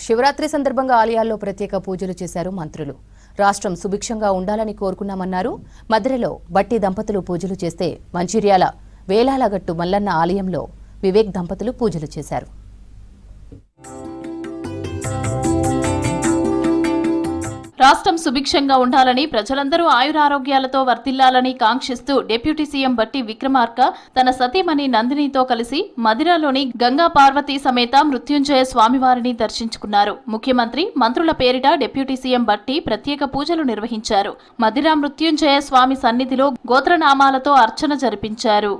శివరాత్రి సందర్భంగా ఆలయాల్లో ప్రత్యేక పూజలు చేశారు మంత్రులు. రాష్ట్రం సుభిక్షంగా ఉండాలని కోరుకున్నామన్నారు. మధురలో బట్టి దంపతులు పూజలు చేస్తే మంచిర్యాల వేలాలగట్టు మల్లన్న ఆలయంలో వివేక్ దంపతులు పూజలు చేశారు. రాష్ట్రం సుభిక్షంగా ఉండాలని, ప్రజలందరూ ఆయురారోగ్యాలతో వర్ధిల్లాలని కాంక్షిస్తూ డిప్యూటీ సీఎం బట్టి విక్రమార్క తన సతీమణి నందినితో కలిసి మదిరాలోని గంగా పార్వతీ సమేత మృత్యుంజయ స్వామివారిని దర్శించుకున్నారు. ముఖ్యమంత్రి, మంత్రుల పేరిట డిప్యూటీ సీఎం బట్టి ప్రత్యేక పూజలు నిర్వహించారు. మదిరా మృత్యుంజయ స్వామి సన్నిధిలో గోత్రనామాలతో అర్చన జరిపించారు.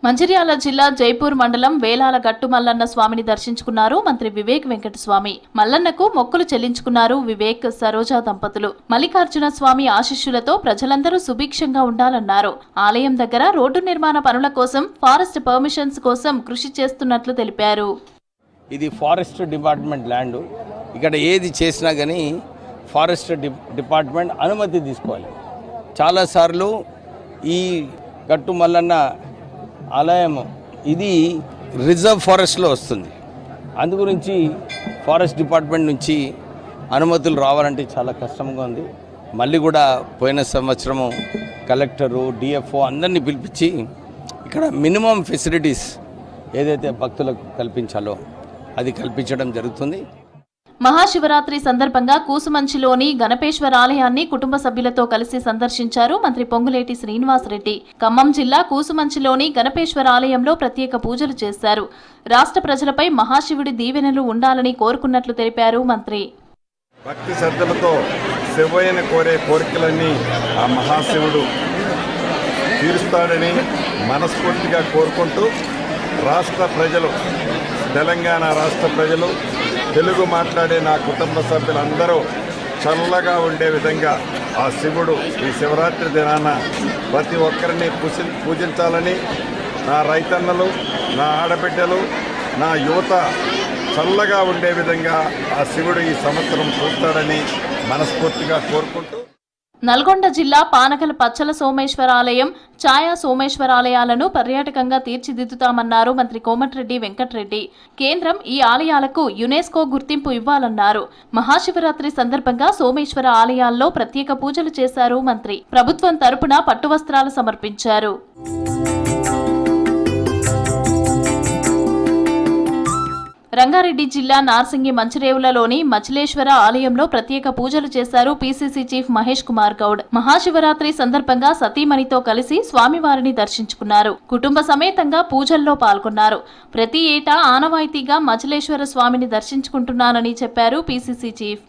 మంచిర్యాల జిల్లా జైపూర్ మండలం వేలాలగట్టు మల్లన్న స్వామిని దర్శించుకున్నారు మంత్రి వివేక్ వెంకటస్వామి. మల్లన్నకు మొక్కులు చెల్లించుకున్నారు వివేక్, సరోజా దంపతులు. మల్లికార్జున స్వామి ఆశీస్సులతో ప్రజలందరూ సుభిక్షంగా ఉండాలన్నారు. ఆలయం దగ్గర రోడ్డు నిర్మాణ పనుల కోసం ఫారెస్ట్ పర్మిషన్స్ కోసం కృషి చేస్తున్నట్లు తెలిపారు. ఇది ఫారెస్ట్ డిపార్ట్మెంట్ ల్యాండ్. ఇక్కడ ఏది చేసినా కానీ ఫారెస్ట్ డిపార్ట్మెంట్ అనుమతి తీసుకోవాలి. చాలాసార్లు ఈ గట్టు మల్లన్న ఆలయం ఇది రిజర్వ్ ఫారెస్ట్లో వస్తుంది. అందుగురించి ఫారెస్ట్ డిపార్ట్మెంట్ నుంచి అనుమతులు రావాలంటే చాలా కష్టంగా ఉంది. మళ్ళీ కూడా పోయిన సంవత్సరము కలెక్టరు, డిఎఫ్ఓ అందరినీ పిలిపించి ఇక్కడ మినిమం ఫెసిలిటీస్ ఏదైతే భక్తులకు కల్పించాలో అది కల్పించడం జరుగుతుంది. మహాశివరాత్రి సందర్భంగా కూసుమంచిలోని గణపేశ్వర ఆలయాన్ని కుటుంబ సభ్యులతో కలిసి సందర్శించారు మంత్రి పొంగులేటి శ్రీనివాసరెడ్డి. ఖమ్మం జిల్లా కూసుమంచిలోని గణపేశ్వర ఆలయంలో ప్రత్యేక పూజలు చేశారు. రాష్ట్ర ప్రజలపై మహాశివుడి దీవెనలు ఉండాలని కోరుకున్నట్లు తెలిపారు మంత్రి. భక్తి శ్రద్ధలతో శివయ్యను కోరే కోరికలన్నీ ఆ మహాశివుడు తీరుస్తాడని మనస్ఫూర్తిగా కోరుకుంటూ రాష్ట్ర ప్రజలు, తెలంగాణ రాష్ట్ర ప్రజలు, తెలుగు మాట్లాడే నా కుటుంబ సభ్యులందరూ చల్లగా ఉండే విధంగా ఆ శివుడు ఈ శివరాత్రి దినాన ప్రతి ఒక్కరిని పూజించాలని, నా రైతన్నలు, నా ఆడబిడ్డలు, నా యువత చల్లగా ఉండే విధంగా ఆ శివుడు ఈ సంవత్సరం చూస్తాడని మనస్ఫూర్తిగా కోరుకుంటూ నల్గొండ జిల్లా పానగల్ పచ్చల సోమేశ్వరాలయం, ఛాయా సోమేశ్వరాలయాలను పర్యాటకంగా తీర్చిదిద్దుతామన్నారు మంత్రి కోమటిరెడ్డి వెంకటరెడ్డి. కేంద్రం ఈ ఆలయాలకు యునెస్కో గుర్తింపు ఇవ్వాలన్నారు. మహాశివరాత్రి సందర్భంగా సోమేశ్వర ఆలయాల్లో ప్రత్యేక పూజలు చేశారు మంత్రి. ప్రభుత్వం తరపున పట్టువస్త్రాలు సమర్పించారు. రంగారెడ్డి జిల్లా నార్సింగి మంచిరేవులలోని మచిలేశ్వర ఆలయంలో ప్రత్యేక పూజలు చేశారు పీసీసీ చీఫ్ మహేష్ కుమార్ గౌడ్. మహాశివరాత్రి సందర్భంగా సతీమణితో కలిసి స్వామివారిని దర్శించుకున్నారు. కుటుంబ సమేతంగా పూజల్లో పాల్గొన్నారు. ప్రతి ఏటా ఆనవాయితీగా మచిలేశ్వర స్వామిని దర్శించుకుంటున్నానని చెప్పారు పీసీసీ చీఫ్.